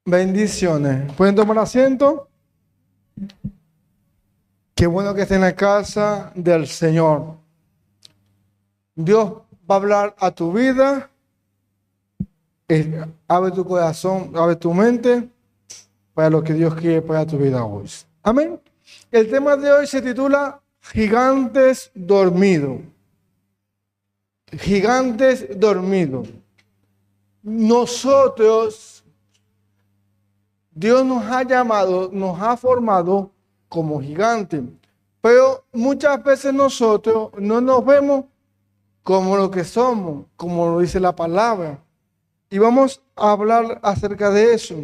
Bendiciones. ¿Pueden tomar asiento? Qué bueno que estén en la casa del Señor. Dios va a hablar a tu vida. Abre tu corazón, abre tu mente para lo que Dios quiere para tu vida hoy. Amén. El tema de hoy se titula Gigantes dormidos. Gigantes dormidos. Nosotros, Dios nos ha llamado, nos ha formado como gigantes, pero muchas veces nosotros no nos vemos como lo que somos, como lo dice la palabra. Y vamos a hablar acerca de eso.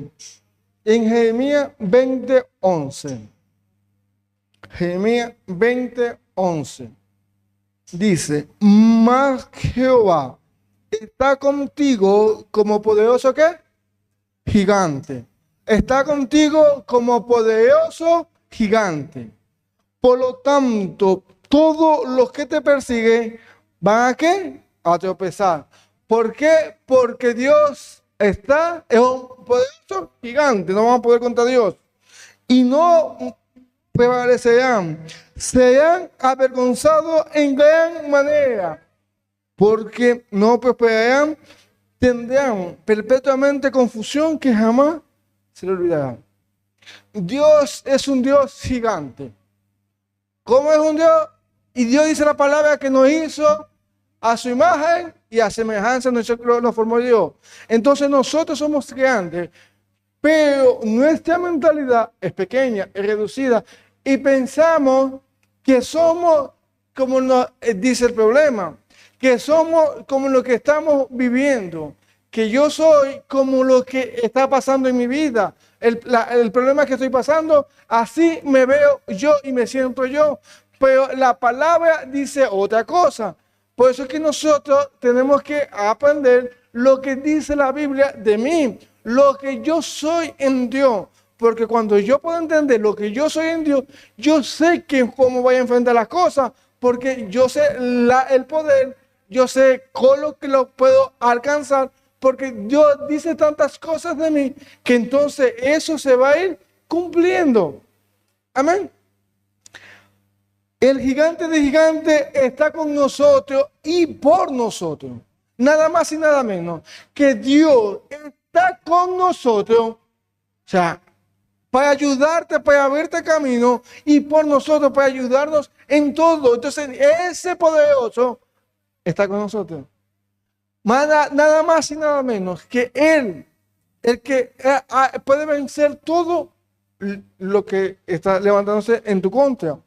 En Jeremías 20:11. Jeremías 20:11. Dice, mas Jehová está contigo como poderoso ¿qué? Gigante. Está contigo como poderoso gigante. Por lo tanto, todos los que te persiguen van a ¿qué? A tropezar. ¿Por qué? Porque Dios es un poderoso gigante. No vamos a poder contra Dios. Y no prevalecerán. Serán avergonzados en gran manera. Porque no prosperarán. Tendrán perpetuamente confusión que jamás se le olvidará. Dios es un Dios gigante. ¿Cómo es un Dios? Y Dios dice la palabra que nos hizo a su imagen y a semejanza lo formó Dios. Entonces nosotros somos grandes, pero nuestra mentalidad es pequeña, es reducida y pensamos que somos como nos dice el problema, que somos como lo que estamos viviendo, que yo soy como lo que está pasando en mi vida. El problema que estoy pasando, así me veo yo y me siento yo. Pero la palabra dice otra cosa. Por eso es que nosotros tenemos que aprender lo que dice la Biblia de mí, lo que yo soy en Dios. Porque cuando yo puedo entender lo que yo soy en Dios, yo sé cómo voy a enfrentar las cosas, porque yo sé el poder, yo sé con lo que lo puedo alcanzar, porque Dios dice tantas cosas de mí que entonces eso se va a ir cumpliendo. Amén. El gigante de gigantes está con nosotros y por nosotros. Nada más y nada menos que Dios está con nosotros. O sea, para ayudarte, para abrirte camino y por nosotros, para ayudarnos en todo. Entonces, ese poderoso está con nosotros. Nada más y nada menos que Él, el que puede vencer todo lo que está levantándose en tu contra.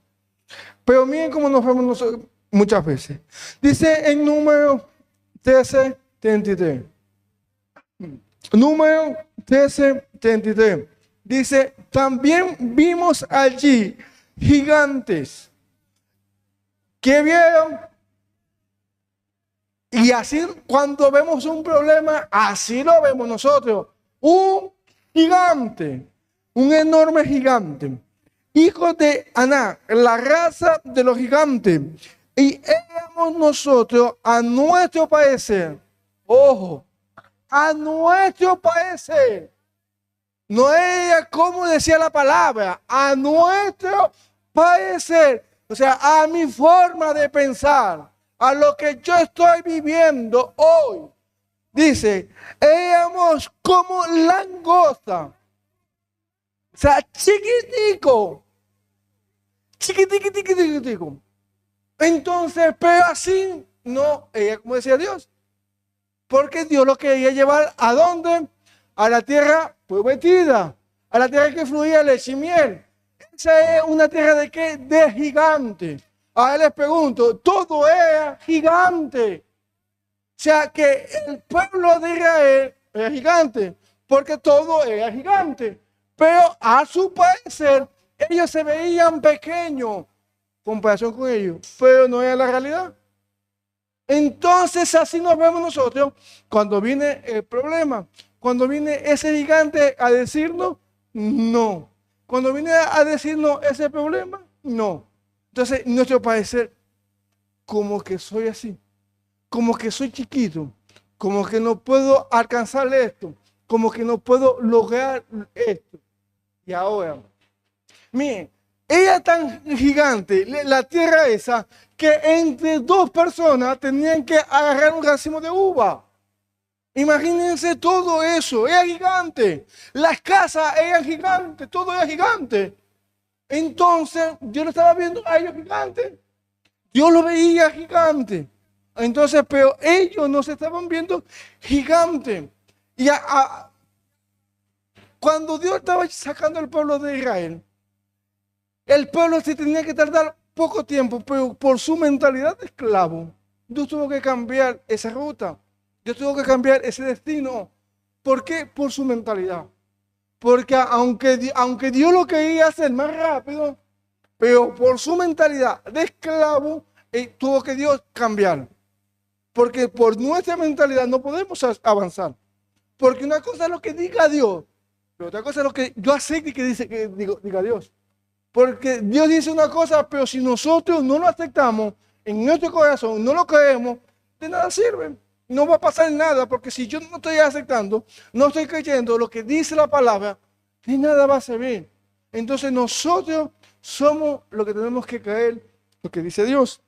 Pero miren cómo nos vemos nosotros muchas veces. Dice en número 13:33. Número 13:33. Dice, también vimos allí gigantes. ¿Qué vieron? Y así cuando vemos un problema, así lo vemos nosotros. Un gigante, un enorme gigante. Hijos de Aná, la raza de los gigantes. Y éramos nosotros a nuestro parecer. Ojo, a nuestro parecer. No era como decía la palabra, a nuestro parecer. O sea, a mi forma de pensar, a lo que yo estoy viviendo hoy. Dice, éramos como langosta. O sea, chiquitico. Chiquitico. Entonces, pero así no era como decía Dios. Porque Dios lo quería llevar ¿a dónde? A la tierra prometida, a la tierra que fluía leche y miel. Esa es una tierra de qué? De gigante. Ahora les pregunto, todo era gigante. O sea que el pueblo de Israel era gigante, porque todo era gigante. Pero a su parecer, ellos se veían pequeños en comparación con ellos, pero no era la realidad. Entonces así nos vemos nosotros cuando viene el problema. Cuando viene ese gigante a decirnos, no. Cuando viene a decirnos ese problema, no. Entonces, nuestro parecer, como que soy así, como que soy chiquito, como que no puedo alcanzar esto, como que no puedo lograr esto. Y ahora, miren, ella es tan gigante, la tierra esa, que entre dos personas tenían que agarrar un racimo de uva. Imagínense todo eso, era gigante. Las casas eran gigantes, todo era gigante. Entonces, Dios lo estaba viendo a ellos gigantes. Dios lo veía gigante. Entonces, pero ellos no se estaban viendo gigantes. Y cuando Dios estaba sacando al pueblo de Israel, el pueblo se tenía que tardar poco tiempo, pero por su mentalidad de esclavo, Dios tuvo que cambiar esa ruta. Dios tuvo que cambiar ese destino. ¿Por qué? Por su mentalidad. Porque aunque Dios lo quería hacer más rápido, pero por su mentalidad de esclavo, tuvo que Dios cambiar. Porque por nuestra mentalidad no podemos avanzar. Porque una cosa es lo que diga Dios, pero otra cosa es lo que yo acepte que diga Dios. Porque Dios dice una cosa, pero si nosotros no lo aceptamos en nuestro corazón, no lo creemos, de nada sirve. No va a pasar nada, porque si yo no estoy aceptando, no estoy creyendo lo que dice la palabra, de nada va a servir. Entonces nosotros somos lo que tenemos que creer, lo que dice Dios.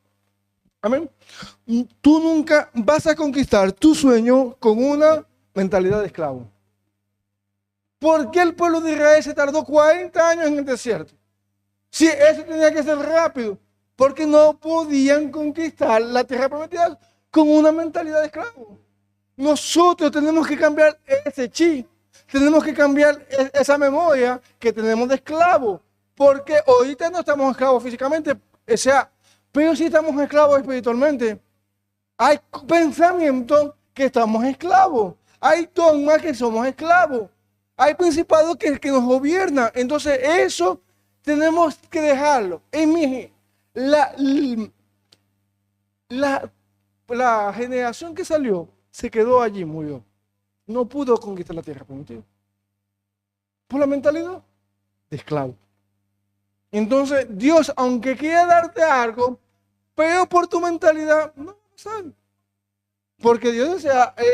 Amén. Tú nunca vas a conquistar tu sueño con una mentalidad de esclavo. ¿Por qué el pueblo de Israel se tardó 40 años en el desierto? Si eso tenía que ser rápido, porque no podían conquistar la tierra prometida con una mentalidad de esclavo. Nosotros tenemos que cambiar ese chip, tenemos que cambiar esa memoria que tenemos de esclavo, porque ahorita no estamos esclavos físicamente, o sea, pero sí estamos esclavos espiritualmente. Hay pensamientos que estamos esclavos, hay dogmas que somos esclavos, hay principados que nos gobiernan. Entonces eso tenemos que dejarlo. La generación que salió se quedó allí, murió. No pudo conquistar la tierra prometida. Por la mentalidad de esclavo. Entonces, Dios, aunque quiera darte algo, pero por tu mentalidad, no va a pasar. Porque Dios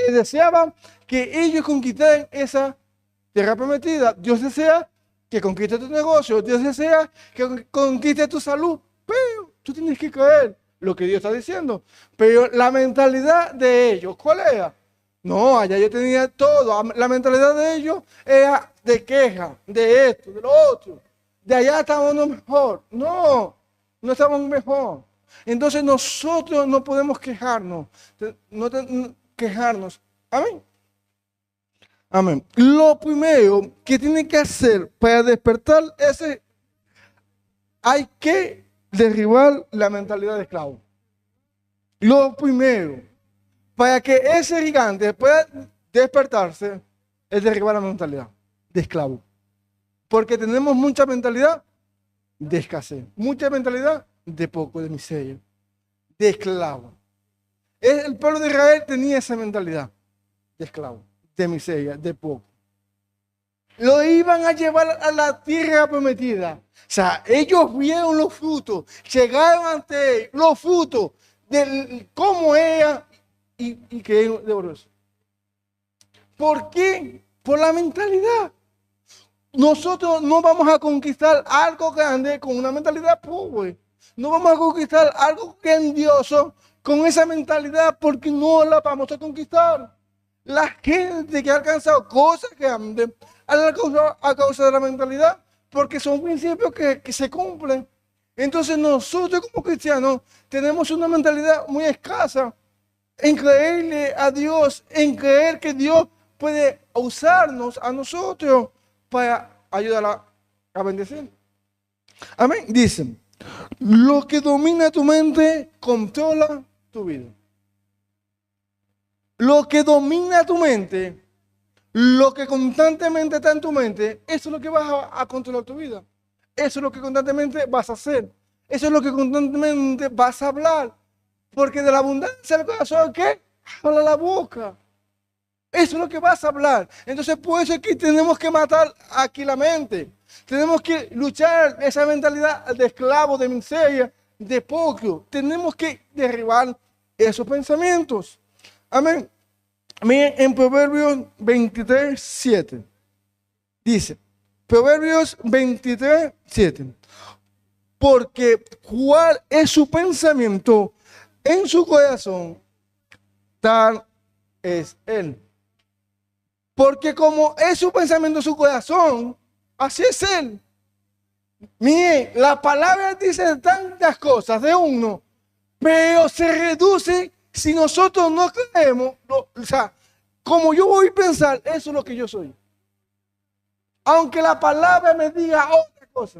deseaba que ellos conquistaran esa tierra prometida. Dios desea que conquiste tu negocio. Dios desea que conquiste tu salud. Pero tú tienes que creer lo que Dios está diciendo. Pero la mentalidad de ellos, ¿cuál era? No, allá yo tenía todo. La mentalidad de ellos era de queja, de esto, de lo otro. De allá estábamos mejor. No, no estábamos mejor. Entonces nosotros no podemos quejarnos. Quejarnos. Amén. Amén. Lo primero que tiene que hacer para despertar hay que derribar la mentalidad de esclavo. Lo primero, para que ese gigante pueda despertarse, es derribar la mentalidad de esclavo. Porque tenemos mucha mentalidad de escasez, mucha mentalidad de poco, de miseria, de esclavo. El pueblo de Israel tenía esa mentalidad de esclavo, de miseria, de poco. Lo iban a llevar a la tierra prometida. O sea, ellos vieron los frutos, llegaron ante los frutos de cómo era y que de eso. ¿Por qué? Por la mentalidad. Nosotros no vamos a conquistar algo grande con una mentalidad pobre. No vamos a conquistar algo grandioso con esa mentalidad porque no la vamos a conquistar. La gente que ha alcanzado cosas grandes a causa de la mentalidad, porque son principios que se cumplen. Entonces nosotros como cristianos tenemos una mentalidad muy escasa en creerle a Dios, en creer que Dios puede usarnos a nosotros para ayudar a bendecir. Amén. Dicen, lo que domina tu mente controla tu vida. Lo que domina tu mente, lo que constantemente está en tu mente, eso es lo que vas a controlar tu vida. Eso es lo que constantemente vas a hacer. Eso es lo que constantemente vas a hablar. Porque de la abundancia del corazón, ¿qué? Habla la boca. Eso es lo que vas a hablar. Entonces, por eso es que tenemos que matar aquí la mente. Tenemos que luchar esa mentalidad de esclavo, de miseria, de poco. Tenemos que derribar esos pensamientos. Amén. Miren, en Proverbios 23:7 dice, Proverbios 23:7, porque cuál es su pensamiento en su corazón, tal es él. Porque como es su pensamiento en su corazón, así es él. Miren, la palabra dice tantas cosas de uno, pero se reduce si nosotros no creemos, o sea, como yo voy a pensar, eso es lo que yo soy. Aunque la palabra me diga otra cosa,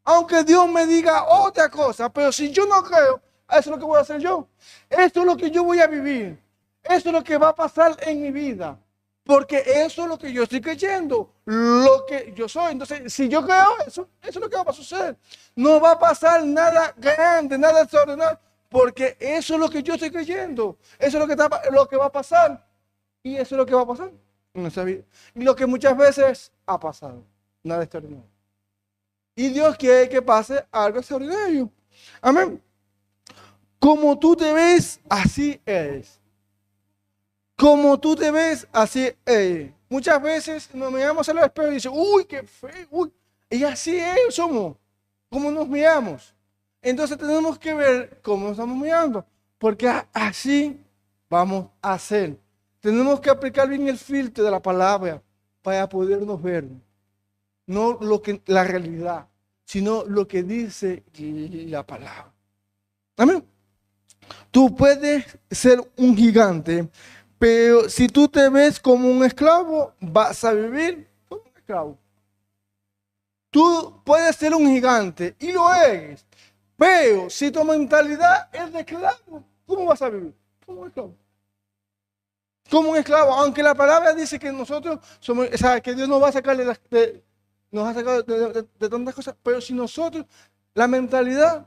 aunque Dios me diga otra cosa, pero si yo no creo, eso es lo que voy a hacer yo. Esto es lo que yo voy a vivir. Eso es lo que va a pasar en mi vida. Porque eso es lo que yo estoy creyendo, lo que yo soy. Entonces, si yo creo eso, eso es lo que va a suceder. No va a pasar nada grande, nada extraordinario, porque eso es lo que yo estoy creyendo. Eso es lo que va a pasar. Y eso es lo que va a pasar en nuestra vida. Y lo que muchas veces ha pasado, nada extraordinario. Y Dios quiere que pase algo extraordinario. Amén. Como tú te ves, así eres. Como tú te ves, así eres. Muchas veces nos miramos al espejo y decimos, uy, qué feo, uy. Y así es, somos, como nos miramos. Entonces tenemos que ver cómo nos estamos mirando, porque así vamos a hacer. Tenemos que aplicar bien el filtro de la palabra para podernos ver. No la realidad, sino lo que dice la palabra. Amén. Tú puedes ser un gigante, pero si tú te ves como un esclavo, vas a vivir como un esclavo. Tú puedes ser un gigante y lo eres, pero si tu mentalidad es de esclavo, ¿cómo vas a vivir? Como un esclavo. Como un esclavo, aunque la palabra dice que nosotros somos, o sea, que Dios nos va a sacar nos ha sacado de tantas cosas, pero si nosotros, la mentalidad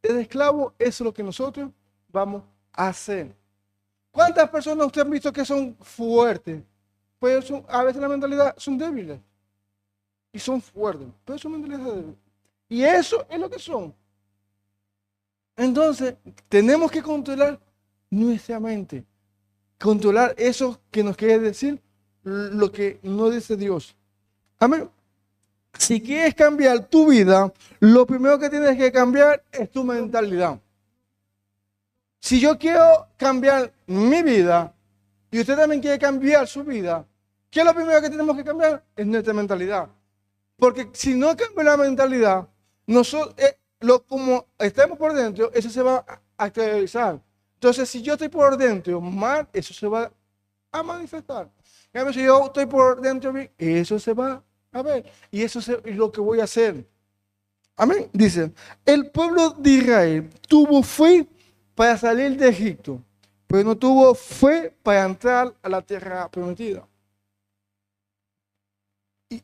de esclavo es lo que nosotros vamos a hacer. ¿Cuántas personas usted ha visto que son fuertes? Pues a veces la mentalidad son débiles y son fuertes, pero son mentalidades débiles. Y eso es lo que son. Entonces, tenemos que controlar nuestra mente, controlar eso que nos quiere decir lo que no dice Dios. Amén. Si quieres cambiar tu vida, lo primero que tienes que cambiar es tu mentalidad. Si yo quiero cambiar mi vida y usted también quiere cambiar su vida, ¿qué es lo primero que tenemos que cambiar? Es nuestra mentalidad. Porque si no cambia la mentalidad, nosotros, como estamos por dentro, eso se va a exteriorizar. Entonces, si yo estoy por dentro mal, eso se va a manifestar. Si yo estoy por dentro bien, eso se va a ver. Y eso es lo que voy a hacer. Amén. Dice, el pueblo de Israel tuvo fe para salir de Egipto, pero no tuvo fe para entrar a la tierra prometida. Y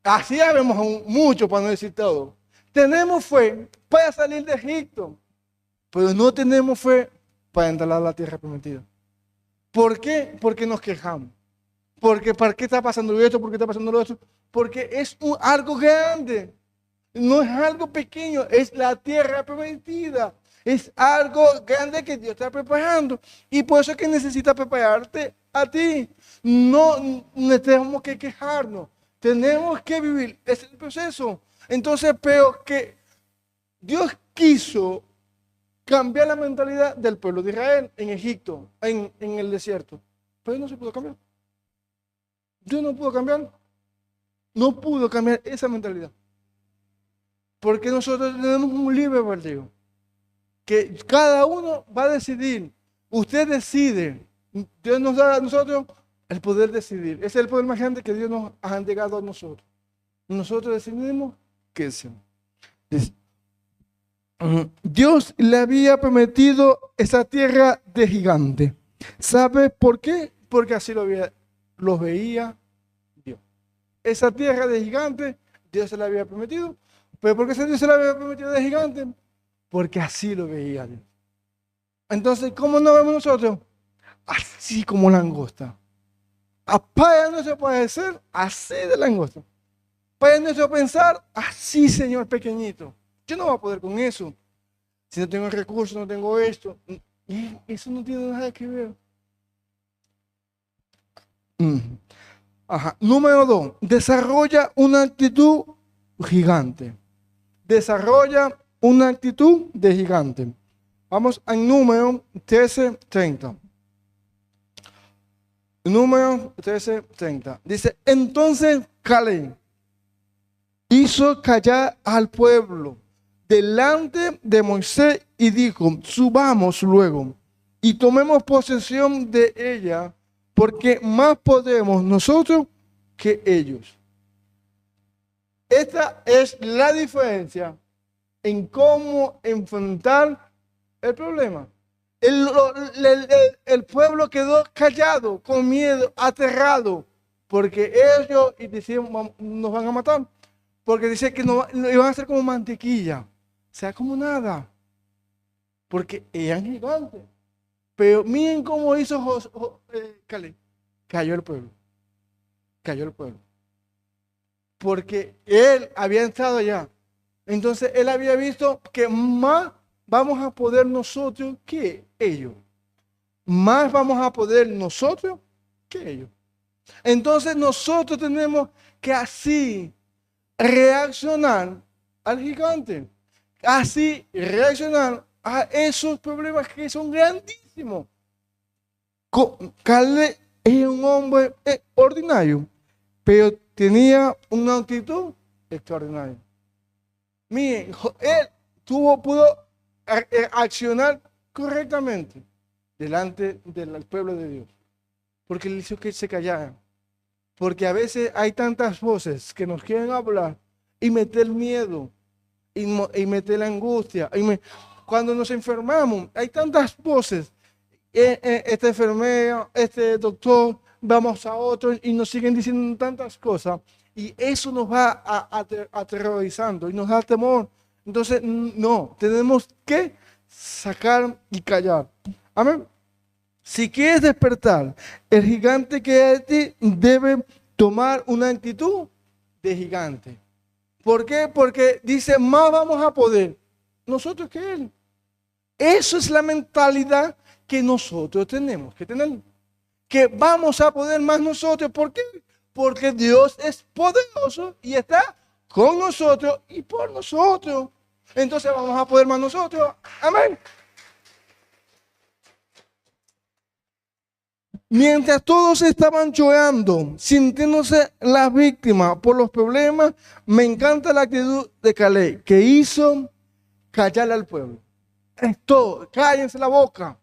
así ya vemos mucho, para no decir todo. Tenemos fe para salir de Egipto, pero no tenemos fe para entrar a la tierra prometida. ¿Por qué? Porque nos quejamos. Porque ¿para qué está pasando esto? ¿Por qué está pasando lo otro? Porque es algo grande. No es algo pequeño, es la tierra prometida. Es algo grande que Dios está preparando. Y por eso es que necesita prepararte a ti. No tenemos que quejarnos. Tenemos que vivir. Es el proceso. Entonces, pero que Dios quiso cambiar la mentalidad del pueblo de Israel en Egipto, en el desierto. Pero no se pudo cambiar. Dios no pudo cambiar. No pudo cambiar esa mentalidad. Porque nosotros tenemos un libre albedrío. Que cada uno va a decidir. Usted decide. Dios nos da a nosotros el poder decidir. Ese es el poder más grande que Dios nos ha entregado a nosotros. Nosotros decidimos qué hacemos. Dios le había prometido esa tierra de gigante. ¿Sabe por qué? Porque así los veía Dios. Esa tierra de gigante, Dios se la había prometido. ¿Pero por qué Dios se la había prometido de gigante? Porque así lo veía Dios. Entonces, ¿cómo nos vemos nosotros? Así como langosta. Para nuestro parecer, así de langosta. Para nuestro pensar, así, Señor, pequeñito. Yo no voy a poder con eso. Si no tengo recursos, no tengo esto. Eso no tiene nada que ver. Mm. Ajá. Número 2, desarrolla una actitud gigante. Desarrolla una actitud de gigante. Vamos al número 13:30. Número 13:30. Dice, entonces Caleb hizo callar al pueblo delante de Moisés y dijo, subamos luego y tomemos posesión de ella, porque más podemos nosotros que ellos. Esta es la diferencia en cómo enfrentar el problema. El pueblo quedó callado, con miedo, aterrado, porque ellos y decían, nos van a matar, porque dice que no, iban a ser como mantequilla, o sea, como nada, porque eran gigantes. Pero miren cómo hizo Caleb. Cayó el pueblo. Cayó el pueblo. Porque él había entrado allá. Entonces él había visto que más vamos a poder nosotros que ellos. Más vamos a poder nosotros que ellos. Entonces nosotros tenemos que así reaccionar al gigante. Así reaccionar a esos problemas que son grandísimos. Caleb es un hombre ordinario, pero tenía una actitud extraordinaria. Miren, él pudo accionar correctamente delante del pueblo de Dios, porque él hizo que se callaran. Porque a veces hay tantas voces que nos quieren hablar y meter miedo y meter la angustia. Cuando nos enfermamos, hay tantas voces. Esta enfermera, este doctor, vamos a otro y nos siguen diciendo tantas cosas. Y eso nos va aterrorizando y nos da temor. Entonces, no, tenemos que sacar y callar. Amén. Si quieres despertar, el gigante que hay en ti debe tomar una actitud de gigante. ¿Por qué? Porque dice, más vamos a poder nosotros que él. Eso es la mentalidad que nosotros tenemos que tener. Que vamos a poder más nosotros. ¿Por qué? Porque Dios es poderoso y está con nosotros y por nosotros. Entonces vamos a poder más nosotros. Amén. Mientras todos estaban llorando, sintiéndose las víctimas por los problemas, me encanta la actitud de Caleb, que hizo callar al pueblo. Esto, cállense la boca,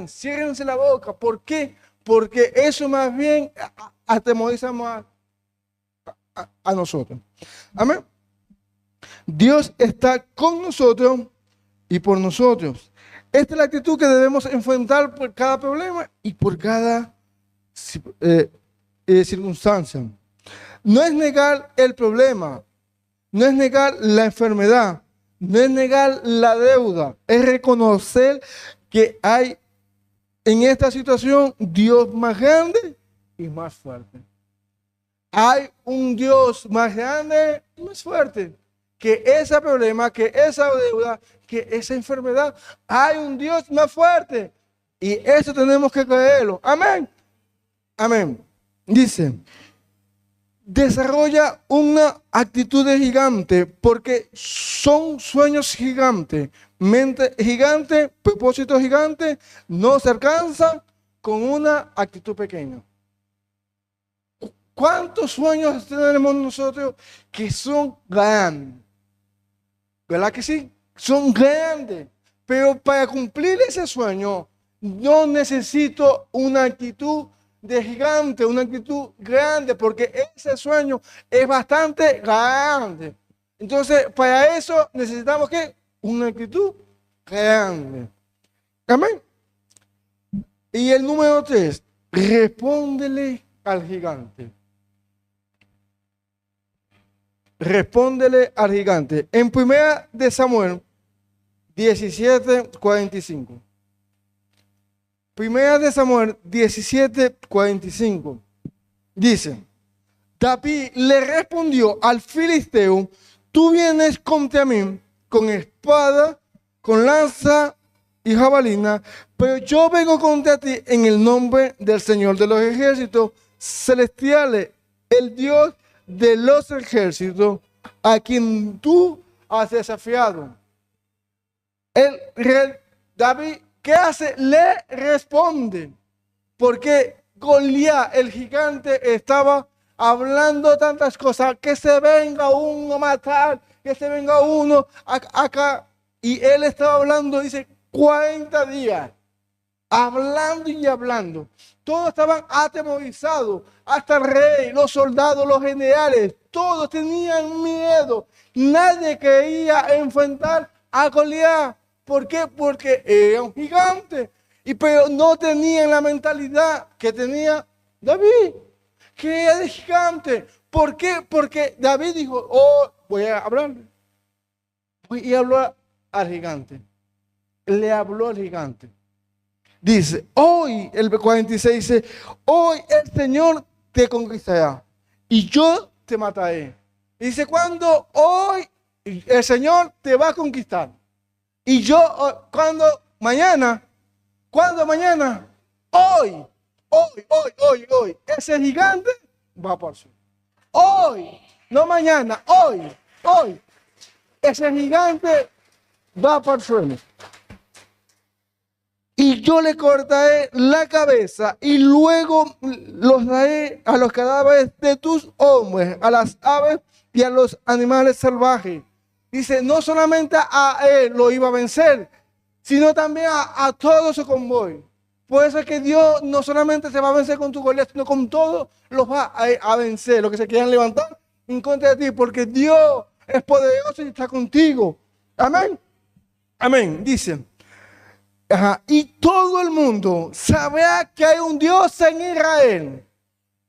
ciérrense la boca. ¿Por qué? Porque eso más bien atemoriza más a nosotros. Amén. Dios está con nosotros y por nosotros. Esta es la actitud que debemos enfrentar por cada problema y por cada circunstancia. No es negar el problema, no es negar la enfermedad, no es negar la deuda, es reconocer que hay en esta situación Dios más grande y más fuerte. Hay un Dios más grande y más fuerte que ese problema, que esa deuda, que esa enfermedad. Hay un Dios más fuerte y eso tenemos que creerlo. Amén. Amén. Dice, desarrolla una actitud de gigante porque son sueños gigantes, mente gigante, propósito gigante, no se alcanzan con una actitud pequeña. ¿Cuántos sueños tenemos nosotros que son grandes? ¿Verdad que sí? Son grandes. Pero para cumplir ese sueño, yo necesito una actitud de gigante, una actitud grande, porque ese sueño es bastante grande. Entonces, para eso necesitamos ¿qué? Una actitud grande. Amén. Y el número 3, respóndele al gigante. Respóndele al gigante. En 1 Samuel 17:45. 1 Samuel 17:45. Dice, David le respondió al filisteo, tú vienes contra mí con espada, con lanza y jabalina, pero yo vengo contra ti en el nombre del Señor de los ejércitos celestiales, el Dios de los ejércitos, a quien tú has desafiado. El rey David, ¿qué hace? Le responde, porque Goliat, el gigante, estaba hablando tantas cosas, que se venga uno a matar, que se venga uno acá. Y él estaba hablando, dice, 40 días, hablando y hablando. Todos estaban atemorizados, hasta el rey, los soldados, los generales, todos tenían miedo. Nadie quería enfrentar a Goliat. ¿Por qué? Porque era un gigante. Pero no tenían la mentalidad que tenía David, que era de gigante. ¿Por qué? Porque David dijo, oh, voy a hablarle. Voy a hablar al gigante. Le habló al gigante. Dice, hoy, el 46 dice, hoy el Señor te conquistará y yo te mataré. Dice, ¿cuándo? Hoy el Señor te va a conquistar. Y yo, ¿cuándo? Mañana. ¿Cuándo mañana? Hoy. Ese gigante va por su. Hoy, no mañana, hoy. Ese gigante va por suelo. Y yo le cortaré la cabeza y luego los daré a los cadáveres de tus hombres, a las aves y a los animales salvajes. Dice, no solamente a él lo iba a vencer, sino también a todo su convoy. Por eso es que Dios no solamente se va a vencer con tu Goliat, sino con todos los va a vencer, los que se quieran levantar en contra de ti, porque Dios es poderoso y está contigo. Amén. Amén. Dice. Y todo el mundo sabrá que hay un Dios en Israel.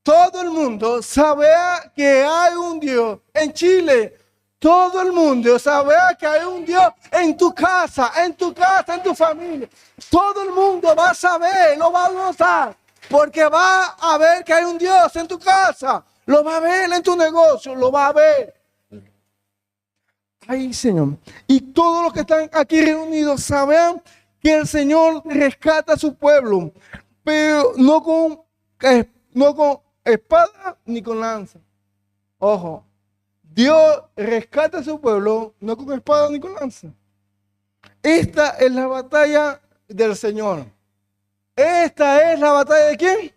Todo el mundo sabrá que hay un Dios en Chile. Todo el mundo sabrá que hay un Dios en tu casa, en tu familia. Todo el mundo va a saber, lo va a gozar, porque va a ver que hay un Dios en tu casa. Lo va a ver en tu negocio, lo va a ver. Ay, Señor. Y todos los que están aquí reunidos sabrán que el Señor rescata a su pueblo, pero no con espada ni con lanza. Ojo, Dios rescata a su pueblo, no con espada ni con lanza. Esta es la batalla del Señor. Esta es la batalla de ¿quién?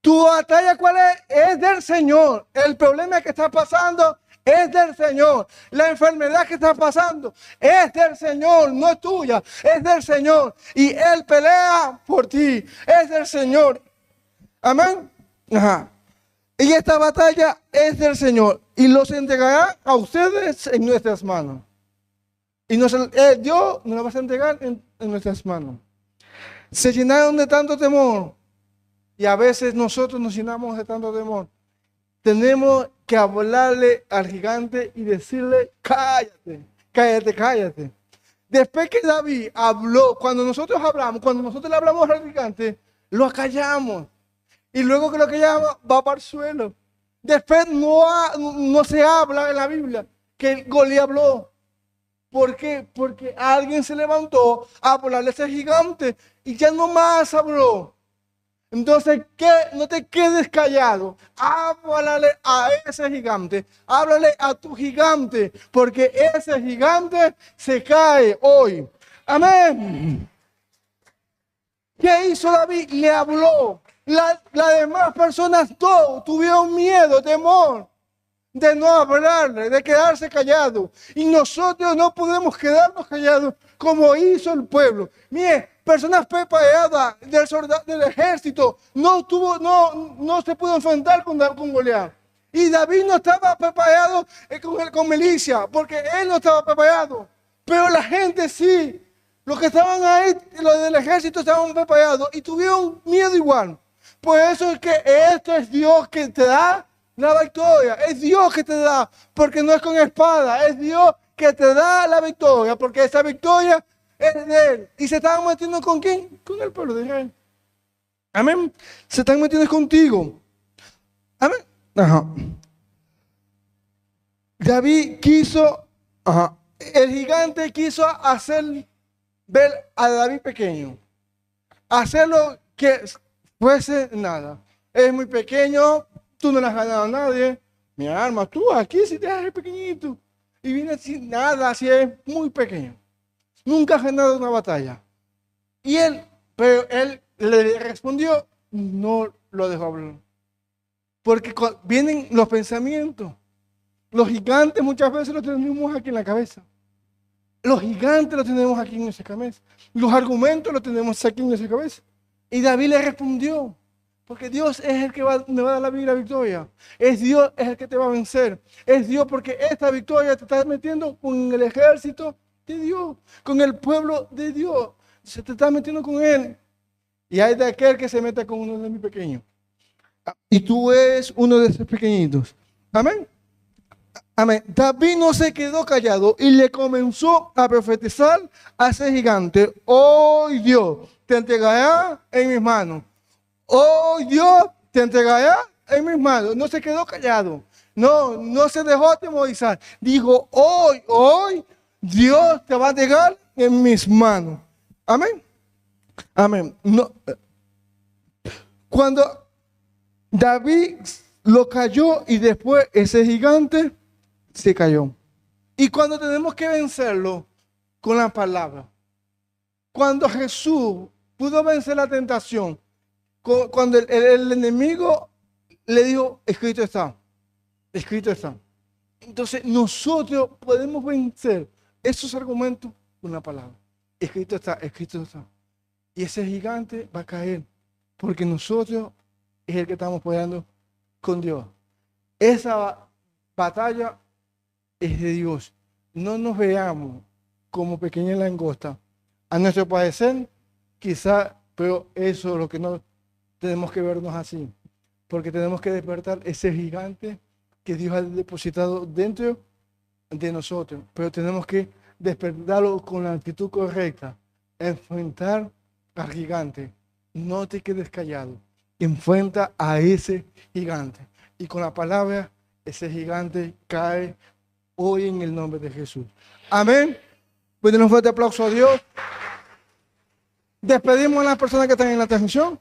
¿Tu batalla cuál es? Es del Señor. El problema que está pasando es del Señor. La enfermedad que está pasando es del Señor, no es tuya, es del Señor. Y Él pelea por ti, es del Señor. Amén. Ajá. Y esta batalla es del Señor y los entregará a ustedes en nuestras manos. Y Dios nos la va a entregar en nuestras manos. Se llenaron de tanto temor y a veces nosotros nos llenamos de tanto temor. Tenemos que hablarle al gigante y decirle, cállate, cállate, cállate. Después que David habló, cuando nosotros le hablamos al gigante, lo acallamos. Y luego que lo callamos, va para el suelo. Después no se habla en la Biblia que Goliat habló. ¿Por qué? Porque alguien se levantó a hablarle a ese gigante y ya no más habló. Entonces, no te quedes callado. Háblale a ese gigante. Háblale a tu gigante. Porque ese gigante se cae hoy. Amén. ¿Qué hizo David? Le habló. Las demás personas todos tuvieron miedo, temor de no hablarle, de quedarse callados. Y nosotros no podemos quedarnos callados como hizo el pueblo. Mire, personas preparadas del ejército no se pudo enfrentar con Goliat. Y David no estaba preparado con milicia, porque él no estaba preparado. Pero la gente sí. Los que estaban ahí, los del ejército, estaban preparados y tuvieron miedo igual. Por eso es que esto es Dios que te da la victoria. Es Dios que te da, porque no es con espada. Es Dios que te da la victoria, porque esa victoria es de Él. ¿Y se están metiendo con quién? Con el pueblo de Israel. Amén. Se están metiendo contigo. Amén. Ajá. David quiso, el gigante quiso hacer ver a David pequeño, hacerlo que fuese nada. Es muy pequeño, tú no le has ganado a nadie. Mi alma, tú aquí si te haces pequeñito y vienes sin nada, así es muy pequeño. Nunca has ganado una batalla. Pero él le respondió, no lo dejó hablar. Porque vienen los pensamientos. Los gigantes muchas veces los tenemos aquí en la cabeza. Los gigantes los tenemos aquí en nuestra cabeza. Los argumentos los tenemos aquí en nuestra cabeza. Y David le respondió, porque Dios es el que me va a dar la victoria. Es Dios es el que te va a vencer. Es Dios porque esta victoria te está metiendo con el ejército de Dios, con el pueblo de Dios. Se te está metiendo con él. Y hay de aquel que se meta con uno de mis pequeños. Y tú eres uno de esos pequeñitos. Amén. Amén. David no se quedó callado y le comenzó a profetizar a ese gigante. Hoy Dios te entregará en mis manos. Hoy Dios te entregará en mis manos. No se quedó callado. No se dejó atemorizar. Dijo, hoy Dios te va a entregar en mis manos. Amén. Amén. No, cuando David lo cayó y después ese gigante se cayó. Y cuando tenemos que vencerlo con la palabra. Cuando Jesús pudo vencer la tentación, cuando el enemigo le dijo, escrito está, escrito está. Entonces nosotros podemos vencer esos argumentos con la palabra. Escrito está, escrito está. Y ese gigante va a caer, porque nosotros es el que estamos peleando con Dios. Esa batalla es de Dios. No nos veamos como pequeña langosta. A nuestro parecer, quizá, pero eso es lo que no tenemos que vernos así. Porque tenemos que despertar ese gigante que Dios ha depositado dentro de nosotros. Pero tenemos que despertarlo con la actitud correcta. Enfrentar al gigante. No te quedes callado. Enfrenta a ese gigante. Y con la palabra, ese gigante cae hoy en el nombre de Jesús. Amén. Pues den un fuerte aplauso a Dios. Despedimos a las personas que están en la transmisión.